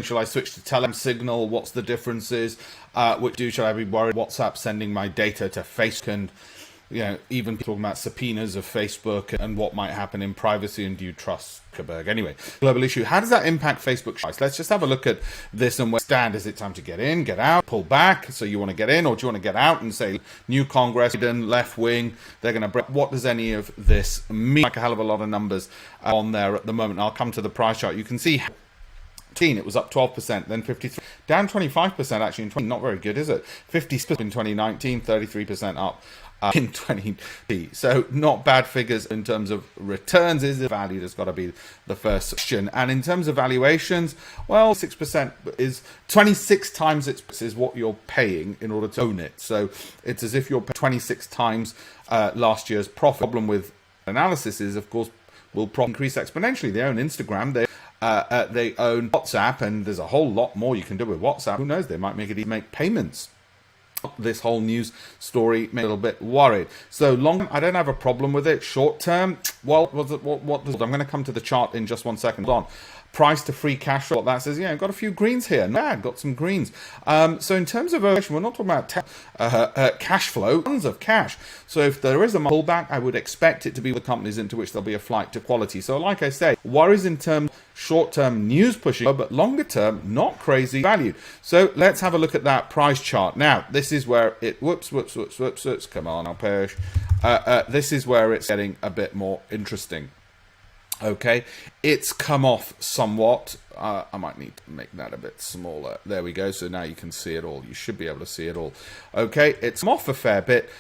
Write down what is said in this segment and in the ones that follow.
Shall I switch to Telegram, Signal? What's the differences? Should I be worried? WhatsApp sending my data to Facebook, and even talking about subpoenas of Facebook and what might happen in privacy, and do you trust Zuckerberg? Anyway, global issue. How does that impact Facebook price? Let's just have a look at this and where we stand. Is it time to get in, get out, pull back? So you want to get in, or do you want to get out and say new Congress, left wing, they're going to break? What does any of this mean? Like a hell of a lot of numbers on there at the moment. I'll come to the price chart. You can see it was up 12%, then 53, down 25% actually in 20, not very good, is it? 50 in 2019, 33% up in 2020. So not bad figures in terms of returns. Is it valued? Has got to be the first question. And in terms of valuations, well, 6% is 26 times it is what you're paying in order to own it. So it's as if you're paying 26 times last year's profit. The problem with analysis is, of course, will probably increase exponentially. They own Instagram, they own WhatsApp, and there's a whole lot more you can do with WhatsApp. Who knows? They might make it make payments. This whole news story made me a little bit worried. So long, I don't have a problem with it. Short term, well, I'm going to come to the chart in just 1 second. Hold on. Price to free cash flow. That says, got a few greens here. No, got some greens. So in terms of we're not talking about cash flow, tons of cash. So if there is a pullback, I would expect it to be the companies into which there'll be a flight to quality. So like I say, worries in terms short-term news pushing, but longer term, not crazy value. So let's have a look at that price chart. Now, this is where it, whoops. Come on, I'll push. This is where it's getting a bit more interesting. Okay, it's come off somewhat. I might need to make that a bit smaller. There we go. So now you can see it all. You should be able to see it all. Okay, it's come off a fair bit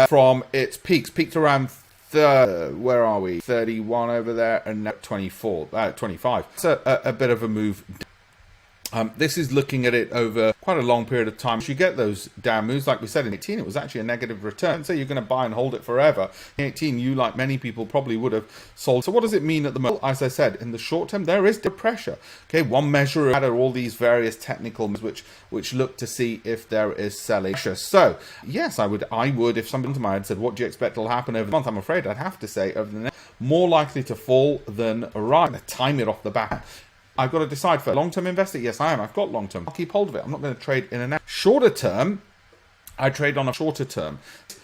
from its peaks. Peaked around where are we? 31 over there, and now 25. It's a bit of a move. This is looking at it over quite a long period of time. You get those down moves, like we said in 18, it was actually a negative return. So you're going to buy and hold it forever. In 18, you, like many people, probably would have sold. So what does it mean at the moment? As I said, in the short term, there is pressure. Okay, one measure out of all these various technical moves which look to see if there is selling pressure. So yes, I would, if somebody to my head said, what do you expect will happen over the month? I'm afraid I'd have to say over the next, more likely to fall than rise. Time it off the back. I've got to decide for long-term investor. Yes, I am. I've got long-term. I'll keep hold of it. I'm not going to trade in and out. Shorter term, I trade on a shorter term.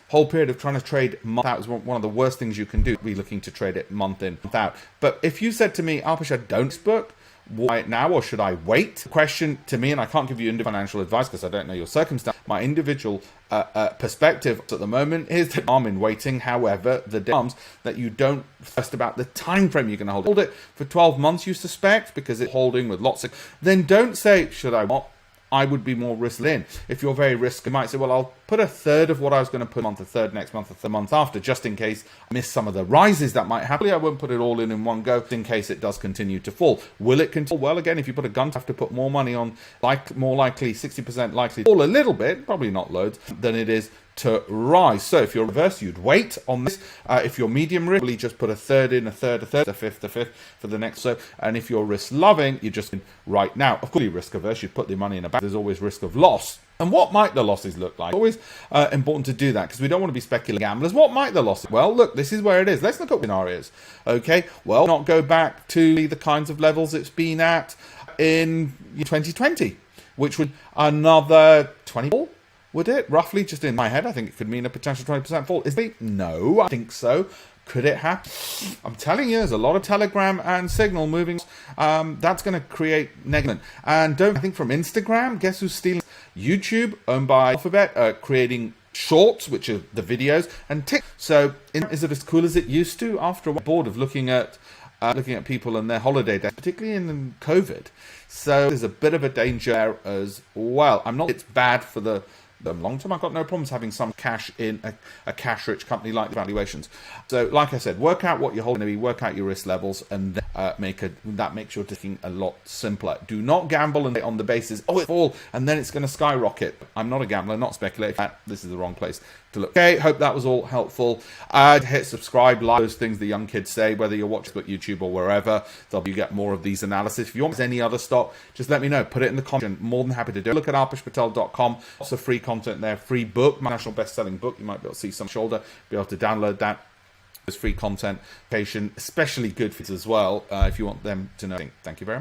Whole period of trying to trade month out is one of the worst things you can do. Be looking to trade it month in, month out. But if you said to me, Alpersha, don't book, why now, or should I wait? The question to me, and I can't give you financial advice because I don't know your circumstance. My individual perspective at the moment is that I'm in waiting. However, the arms that you don't first about the time frame you're going to hold it for 12 months. You suspect because it's holding with lots of. Then don't say should I not. I would be more risk in. If you're very risky, you might say, well, I'll put a third of what I was going to put a month, a third next month, a third month after, just in case I miss some of the rises that might happen. I won't put it all in one go, in case it does continue to fall. Will it continue? Well, again, if you put a gun, you have to put more money on, more likely, 60% likely to fall a little bit, probably not loads, than it is to rise. So if you're reverse, you'd wait on this. If you're medium risk, really just put a third in, a fifth for the next. So, and if you're risk loving, you just right now. Of course, you're risk averse, you put the money in a bank. There's always risk of loss. And what might the losses look like? Always important to do that because we don't want to be speculating gamblers. What might the losses? Well, look, this is where it is. Let's look at scenarios. Okay, well, not go back to the kinds of levels it's been at in 2020, which would another 20. Would it? Roughly, just in my head, I think it could mean a potential 20% fall. Is it? No, I think so. Could it happen? I'm telling you, there's a lot of Telegram and Signal moving. That's going to create negative. And I think from Instagram, guess who's stealing? YouTube, owned by Alphabet, creating shorts, which are the videos, and TikTok. So is it as cool as it used to? After a bored of looking at people and their holiday days, particularly in COVID. So there's a bit of a danger there as well. It's bad for the long term. I've got no problems having some cash in a cash-rich company like valuations. So, like I said, work out what you're holding, work out your risk levels, and then that makes your thinking a lot simpler. Do not gamble on the basis, it's fall, and then it's going to skyrocket. I'm not a gambler, not speculating. This is the wrong place to look. Okay, hope that was all helpful. Hit subscribe, like those things the young kids say, whether you're watching YouTube or wherever. You get more of these analysis. If you want any other stock, just let me know. Put it in the comments. More than happy to do it. Look at alpeshpatel.com. Lots of free content there. Free book, my national best-selling book. You might be able to see some shoulder. Be able to download that. There's free content, especially good for as well. If you want them to know. Thank you very much.